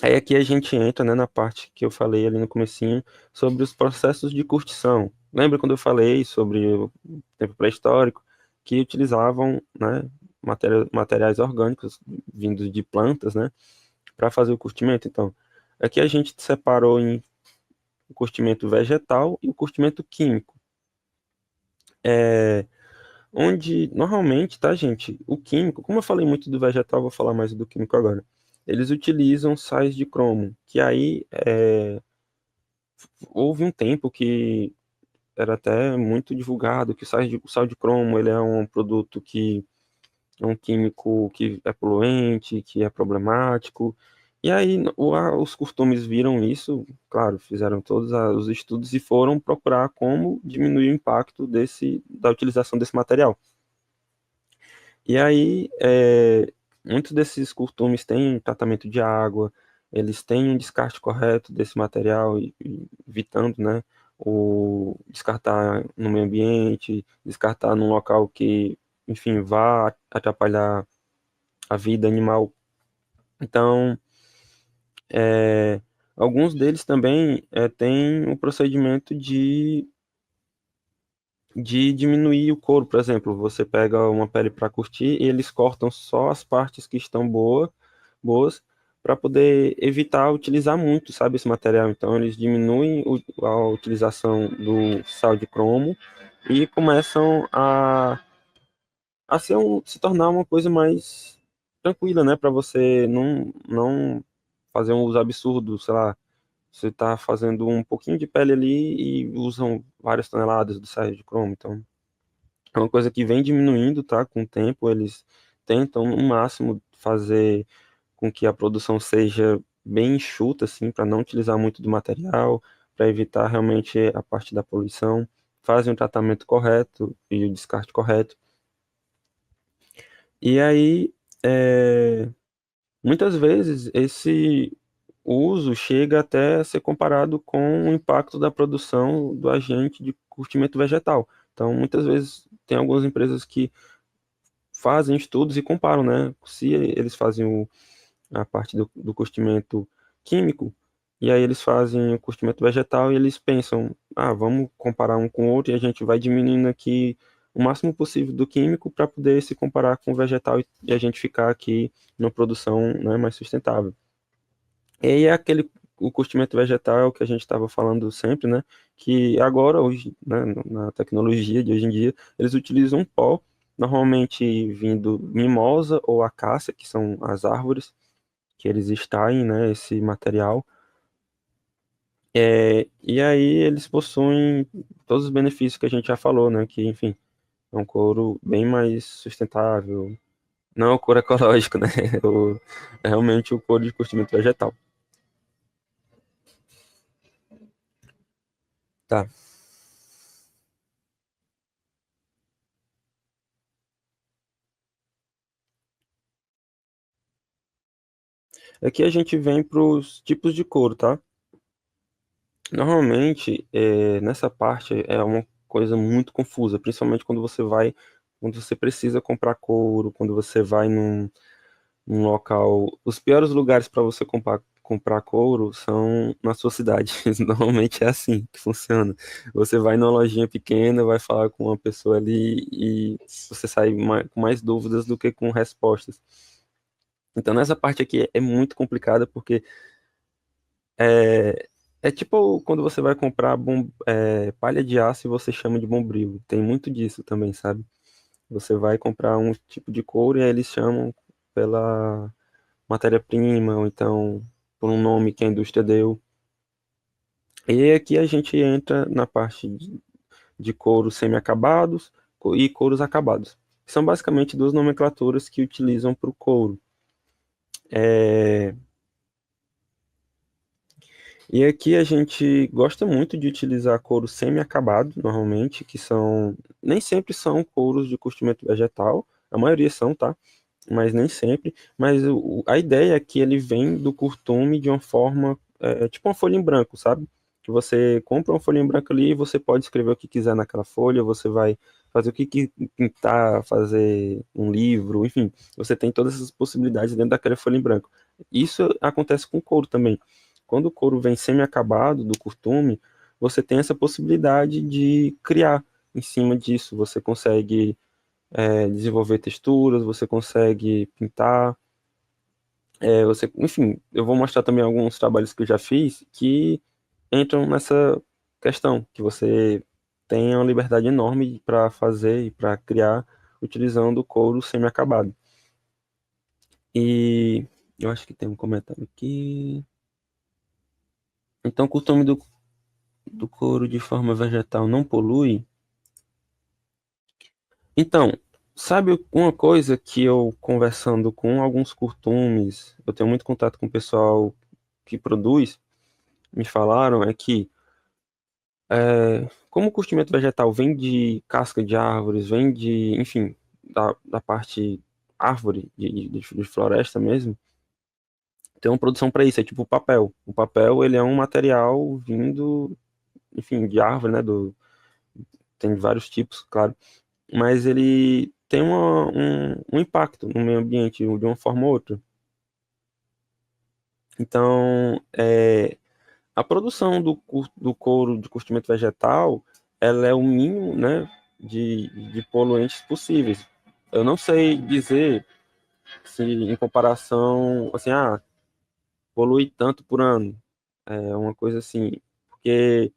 Aí aqui a gente entra, né, na parte que eu falei ali no comecinho sobre os processos de curtição. Lembra quando eu falei sobre o tempo pré-histórico que utilizavam, né, materiais orgânicos vindos de plantas, né, para fazer o curtimento? Então, aqui a gente separou em o curtimento vegetal e o curtimento químico. É, onde normalmente, tá, gente, o químico, como eu falei muito do vegetal, vou falar mais do químico agora. Eles utilizam sais de cromo, que aí houve um tempo que era até muito divulgado que o sal de cromo ele é um produto que é um químico que é poluente, que é problemático. E aí os costumes viram isso, claro, fizeram todos os estudos e foram procurar como diminuir o impacto da utilização desse material. E aí, muitos desses costumes têm tratamento de água, eles têm um descarte correto desse material, e evitando, né, o descartar no meio ambiente, descartar num local que, enfim, vá atrapalhar a vida animal. Então, é, alguns deles também têm o procedimento de diminuir o couro, por exemplo, você pega uma pele para curtir e eles cortam só as partes que estão boas para poder evitar utilizar muito, sabe, esse material. Então eles diminuem a utilização do sal de cromo e começam a se tornar uma coisa mais tranquila, né, para você não fazer um uso absurdo, sei lá, você está fazendo um pouquinho de pele ali e usam várias toneladas do sal de cromo, então é uma coisa que vem diminuindo, tá? Com o tempo, eles tentam, no máximo, fazer com que a produção seja bem enxuta, assim, para não utilizar muito do material, para evitar realmente a parte da poluição. Fazem o tratamento correto e o descarte correto. E aí, muitas vezes, esse uso chega até a ser comparado com o impacto da produção do agente de curtimento vegetal. Então, muitas vezes, tem algumas empresas que fazem estudos e comparam, né? Se eles fazem a parte do curtimento químico, e aí eles fazem o curtimento vegetal e eles pensam, vamos comparar um com o outro e a gente vai diminuindo aqui o máximo possível do químico para poder se comparar com o vegetal e a gente ficar aqui numa produção, né, mais sustentável. E aí é aquele o curtimento vegetal é o que a gente estava falando sempre, né? Que agora, hoje, né, na tecnologia de hoje em dia, eles utilizam um pó, normalmente vindo mimosa ou acácia, que são as árvores que eles extraem, né, esse material. E aí eles possuem todos os benefícios que a gente já falou, né? Que, enfim, é um couro bem mais sustentável. Não é o couro ecológico, né? É realmente o couro de curtimento vegetal. Tá. Aqui a gente vem para os tipos de couro, tá? Normalmente, nessa parte é uma coisa muito confusa, principalmente quando você precisa comprar couro, quando você vai num local. Os piores lugares para você comprar couro são na sua cidade. Normalmente é assim que funciona. Você vai numa lojinha pequena, vai falar com uma pessoa ali e você sai com mais dúvidas do que com respostas. Então, nessa parte aqui é muito complicada porque é, é tipo quando você vai comprar palha de aço e você chama de bombril. Tem muito disso também, sabe? Você vai comprar um tipo de couro e aí eles chamam pela matéria-prima, ou então por um nome que a indústria deu. E aqui a gente entra na parte de couros semi-acabados e couros acabados. São basicamente duas nomenclaturas que utilizam para o couro. É, E aqui a gente gosta muito de utilizar couro semi-acabado, normalmente, que são, nem sempre são couros de curtimento vegetal, a maioria são, tá? Mas nem sempre. Mas a ideia é que ele vem do curtume de uma forma, tipo uma folha em branco, sabe? Que você compra uma folha em branco ali e você pode escrever o que quiser naquela folha, você vai fazer o que pintar, fazer um livro, enfim, você tem todas essas possibilidades dentro daquela folha em branco. Isso acontece com o couro também. Quando o couro vem semi-acabado do curtume, você tem essa possibilidade de criar em cima disso. Você consegue desenvolver texturas, você consegue pintar, enfim, eu vou mostrar também alguns trabalhos que eu já fiz que entram nessa questão, que você tem uma liberdade enorme para fazer e para criar utilizando o couro semi-acabado. E eu acho que tem um comentário aqui. Então, o costume do couro de forma vegetal não polui? Então, sabe uma coisa que eu conversando com alguns curtumes, eu tenho muito contato com o pessoal que produz, me falaram é que como o curtimento vegetal vem de casca de árvores, vem de, enfim, da parte árvore, de floresta mesmo, tem uma produção para isso, é tipo o papel. O papel, ele é um material vindo, enfim, de árvore, né, tem vários tipos, claro, mas ele tem um impacto no meio ambiente de uma forma ou outra. Então, a produção do couro de curtimento vegetal, ela é o mínimo, né, de poluentes possíveis. Eu não sei dizer se em comparação, assim, polui tanto por ano. É uma coisa assim, porque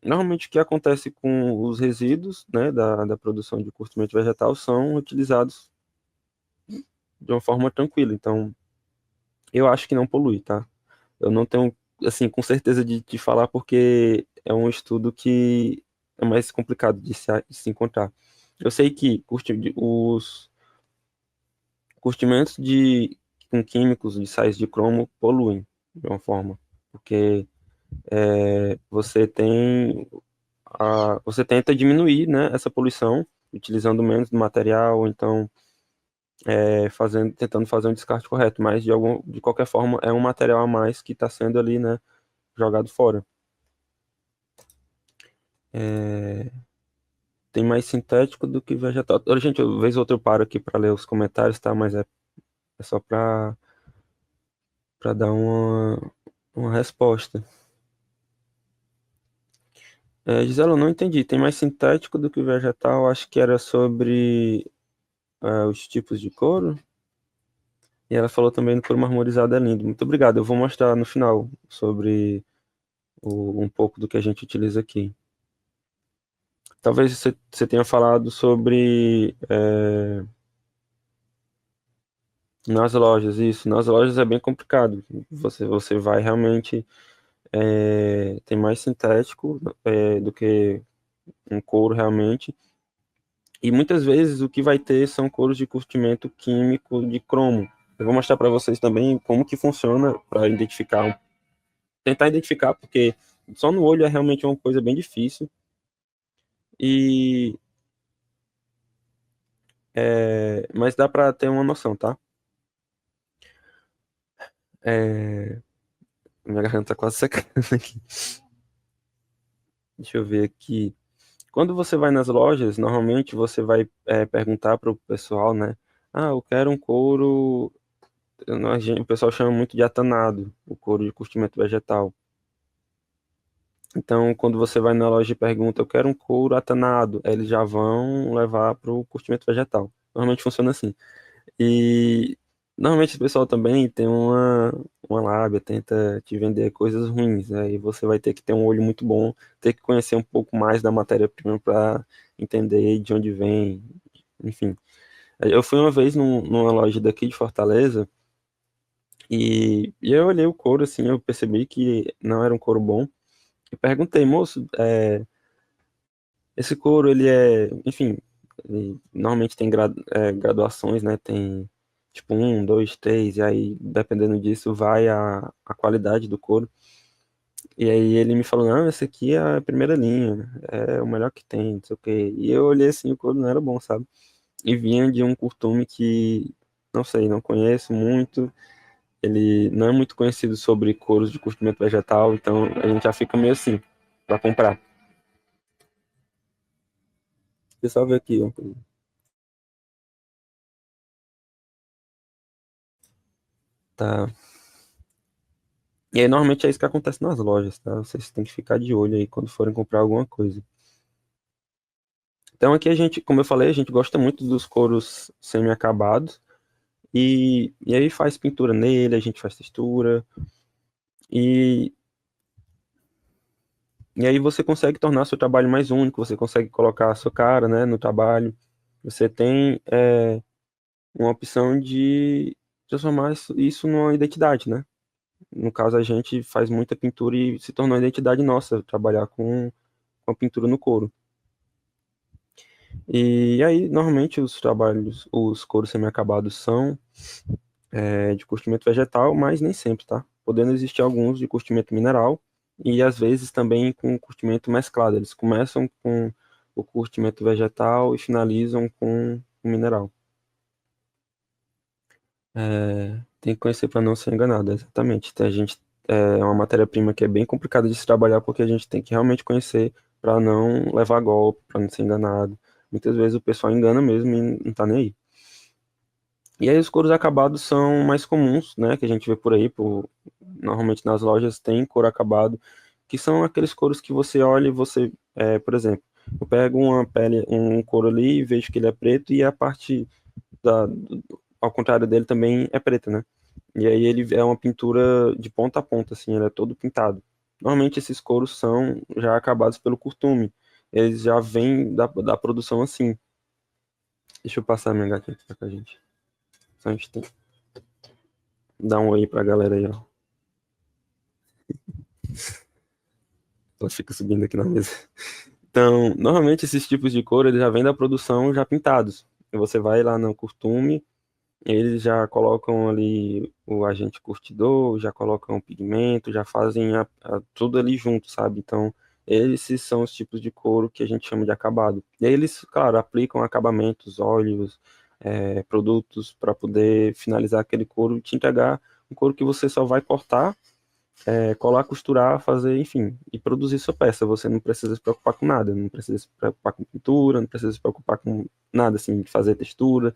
normalmente o que acontece com os resíduos, né, da produção de curtimento vegetal são utilizados de uma forma tranquila. Então, eu acho que não polui, tá? Eu não tenho, assim, com certeza de falar porque é um estudo que é mais complicado de se encontrar. Eu sei que os curtimentos com químicos de sais de cromo poluem de uma forma, porque você tenta diminuir, né, essa poluição utilizando menos do material, ou então tentando fazer um descarte correto, mas de qualquer forma é um material a mais que está sendo ali, né, jogado fora. É, Tem mais sintético do que vegetal. Gente, vez ou outra eu paro aqui para ler os comentários, tá? Mas é só para dar uma resposta. Gisela, eu não entendi. Tem mais sintético do que vegetal? Acho que era sobre os tipos de couro. E ela falou também do couro marmorizado é lindo. Muito obrigado. Eu vou mostrar no final sobre um pouco do que a gente utiliza aqui. Talvez você tenha falado sobre nas lojas, isso. Nas lojas é bem complicado. Você vai realmente tem mais sintético do que um couro realmente. E muitas vezes o que vai ter são couros de curtimento químico de cromo. Eu vou mostrar para vocês também como que funciona para identificar, tentar identificar, porque só no olho é realmente uma coisa bem difícil. E mas dá para ter uma noção, tá? É, Minha garganta tá quase secando aqui. Deixa eu ver aqui. Quando você vai nas lojas, normalmente você vai perguntar para o pessoal, né? Eu quero um couro. O pessoal chama muito de atanado, o couro de curtimento vegetal. Então, quando você vai na loja e pergunta, eu quero um couro atanado, eles já vão levar para o curtimento vegetal. Normalmente funciona assim. E normalmente o pessoal também tem uma lábia, tenta te vender coisas ruins, né? E você vai ter que ter um olho muito bom, ter que conhecer um pouco mais da matéria-prima para entender de onde vem, enfim. Eu fui uma vez numa loja daqui de Fortaleza e eu olhei o couro, assim, eu percebi que não era um couro bom. E perguntei, moço, esse couro, enfim, ele normalmente tem graduações, né? Tem tipo um, dois, três, e aí, dependendo disso, vai a qualidade do couro. E aí ele me falou, não, esse aqui é a primeira linha, é o melhor que tem, não sei o quê. E eu olhei assim, o couro não era bom, sabe? E vinha de um curtume que, não sei, não conheço muito. Ele não é muito conhecido sobre couros de curtimento vegetal, então a gente já fica meio assim, pra comprar. Deixa eu só ver aqui, ó. Tá. E aí, normalmente é isso que acontece nas lojas, tá? Vocês têm que ficar de olho aí quando forem comprar alguma coisa. Então, aqui a gente, como eu falei, a gente gosta muito dos couros semi-acabados. E aí faz pintura nele, a gente faz textura. E, e aí você consegue tornar seu trabalho mais único, você consegue colocar a sua cara, né, no trabalho. Você tem uma opção de transformar isso numa identidade, né? No caso, a gente faz muita pintura e se tornou uma identidade nossa, trabalhar com a pintura no couro. E aí, normalmente, os trabalhos, os couros semi-acabados são de curtimento vegetal, mas nem sempre, tá? Podendo existir alguns de curtimento mineral e às vezes também com curtimento mesclado. Eles começam com o curtimento vegetal e finalizam com o mineral. Tem que conhecer para não ser enganado, exatamente. A gente é uma matéria-prima que é bem complicada de se trabalhar porque a gente tem que realmente conhecer para não levar golpe, para não ser enganado. Muitas vezes o pessoal engana mesmo e não tá nem aí. E aí os couros acabados são mais comuns, né, que a gente vê por aí, normalmente nas lojas tem couro acabado, que são aqueles couros que você olha e você, por exemplo, eu pego uma pele, um couro ali e vejo que ele é preto e a parte ao contrário dele também é preta, né? E aí ele é uma pintura de ponta a ponta, assim, ele é todo pintado. Normalmente esses couros são já acabados pelo curtume, eles já vêm da produção assim. Deixa eu passar minha gatinha aqui pra gente. Só a gente tem. Dá um oi pra galera aí, ó. Ela fica subindo aqui na mesa. Então, normalmente esses tipos de couro, eles já vêm da produção já pintados. E você vai lá no curtume, eles já colocam ali o agente curtidor, já colocam o pigmento, já fazem tudo ali junto, sabe? Então, esses são os tipos de couro que a gente chama de acabado. E aí eles, claro, aplicam acabamentos, óleos, produtos para poder finalizar aquele couro e te entregar um couro que você só vai cortar, colar, costurar, fazer, enfim, e produzir sua peça. Você não precisa se preocupar com nada, não precisa se preocupar com pintura, não precisa se preocupar com nada, assim, de fazer textura.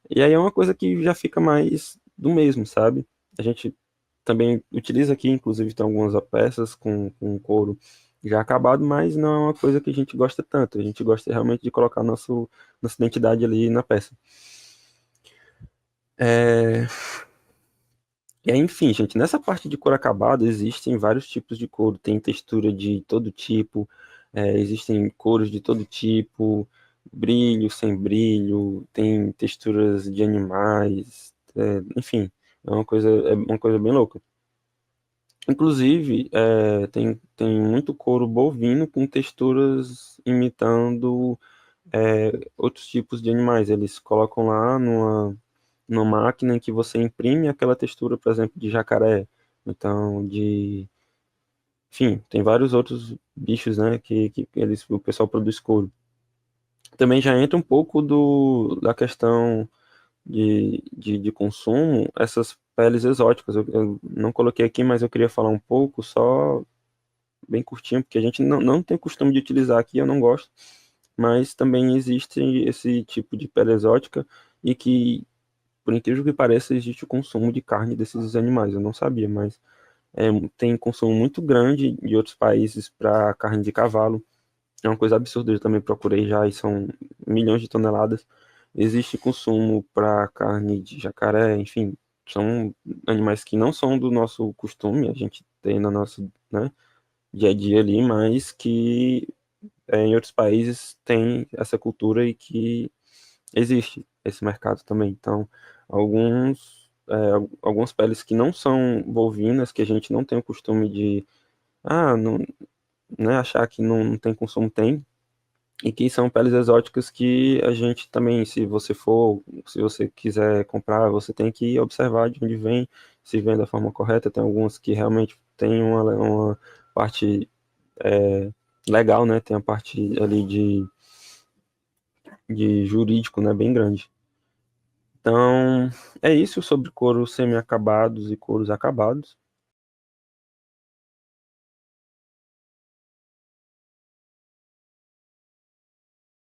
E aí é uma coisa que já fica mais do mesmo, sabe? A gente também utiliza aqui, inclusive tem algumas peças com couro já acabado, mas não é uma coisa que a gente gosta tanto. A gente gosta realmente de colocar nossa identidade ali na peça. É, E aí, enfim, gente, nessa parte de couro acabado existem vários tipos de couro, tem textura de todo tipo, existem couros de todo tipo, brilho, sem brilho, tem texturas de animais, enfim, é uma coisa bem louca. Inclusive, tem muito couro bovino com texturas imitando outros tipos de animais. Eles colocam lá numa máquina em que você imprime aquela textura, por exemplo, de jacaré. Então, enfim, tem vários outros bichos, né, o pessoal produz couro. Também já entra um pouco da questão de consumo, essas peles exóticas. Eu não coloquei aqui, mas eu queria falar um pouco, só bem curtinho, porque a gente não tem costume de utilizar aqui, eu não gosto, mas também existe esse tipo de pele exótica e que, por incrível que pareça, existe o consumo de carne desses animais. Eu não sabia, mas tem consumo muito grande de outros países para carne de cavalo. É uma coisa absurda, eu também procurei já e são milhões de toneladas. Existe consumo para carne de jacaré, enfim, são animais que não são do nosso costume, a gente tem no nosso, né, dia a dia ali, mas que em outros países tem essa cultura e que existe esse mercado também. Então, algumas peles que não são bovinas, que a gente não tem o costume não, né, achar que não tem consumo, tem, e que são peles exóticas que a gente também, se você quiser comprar, você tem que observar de onde vem, se vem da forma correta. Tem algumas que realmente tem uma parte legal, né? Tem a parte ali de jurídico, né? Bem grande. Então, é isso sobre couros semi-acabados e couros acabados.